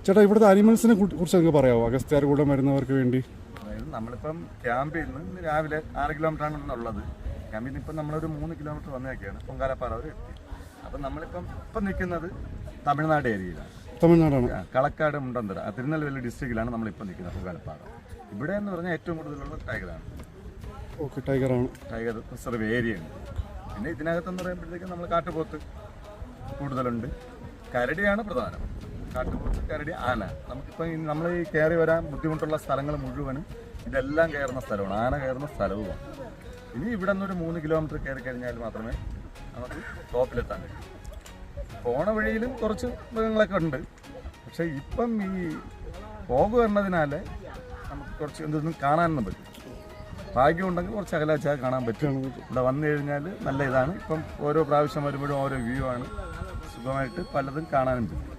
ചേട്ടാ ഇവിടുത്തെ അനിമൽസിനെ കുറിച്ച് നിങ്ങൾക്ക് പറയാമോ? അഗസ്ത്യാർകൂടം വരുന്നവർക്ക് വേണ്ടി. അതായത് നമ്മളിപ്പം ക്യാമ്പിൽ നിന്ന് രാവിലെ 6 കിലോമീറ്ററാണ് ഉള്ളത്. ക്യാമ്പിൽ നിന്ന് ഇപ്പം നമ്മളൊരു 3 കിലോമീറ്റർ വന്നേക്കാണ് പൊങ്കാലപ്പാറ വരെ എത്തി. അപ്പം ഇപ്പം നിൽക്കുന്നത് തമിഴ്നാട് ഏരിയയിലാണ്. തമിഴ്നാടാണ്. കളക്കാട് മുണ്ടന്തറ തിരുനെൽവേലി ഡിസ്ട്രിക്റ്റിലാണ് നമ്മളിപ്പോൾ നിൽക്കുന്നത് പൊങ്കാലപ്പാറ. ഇവിടെ എന്ന് പറഞ്ഞാൽ ഏറ്റവും കൂടുതലുള്ള ടൈഗറാണ്. ഓക്കെ, ടൈഗറാണ്. ടൈഗർ റിസർവ് ഏരിയയാണ്. പിന്നെ ഇതിനകത്തെന്ന് പറയുമ്പോഴത്തേക്കും നമ്മൾ കാട്ടുപോത്ത് കൂടുതലുണ്ട്. കരടിയാണ് പ്രധാനം. കാട്ടുപോത്ത്, കരടി, ആന. നമുക്കിപ്പോൾ നമ്മൾ ഈ കയറി വരാൻ ബുദ്ധിമുട്ടുള്ള സ്ഥലങ്ങൾ മുഴുവനും ഇതെല്ലാം കയറുന്ന സ്ഥലമാണ്. ആന കയറുന്ന സ്ഥലവുമാണ്. ഇനി ഇവിടെ നിന്നൊരു 3 കിലോമീറ്റർ കയറി കഴിഞ്ഞാൽ മാത്രമേ നമുക്ക് ടോപ്പിലെത്താൻ കഴിയൂ. പോണ വഴിയിലും കുറച്ച് മൃഗങ്ങളൊക്കെ ഉണ്ട്. പക്ഷേ ഇപ്പം ഈ പോക് വരുന്നതിനാൽ നമുക്ക് കുറച്ച് എന്തൊന്നും കാണാനൊന്നും പറ്റും. ഭാഗ്യമുണ്ടെങ്കിൽ കുറച്ച് അകലാച്ചാൽ കാണാൻ പറ്റും. ഇവിടെ വന്നു കഴിഞ്ഞാൽ നല്ല ഇതാണ്. ഇപ്പം ഓരോ പ്രാവശ്യം വരുമ്പോഴും ഓരോ വ്യൂ ആണ്. സുഖമായിട്ട് പലതും കാണാനും പറ്റും.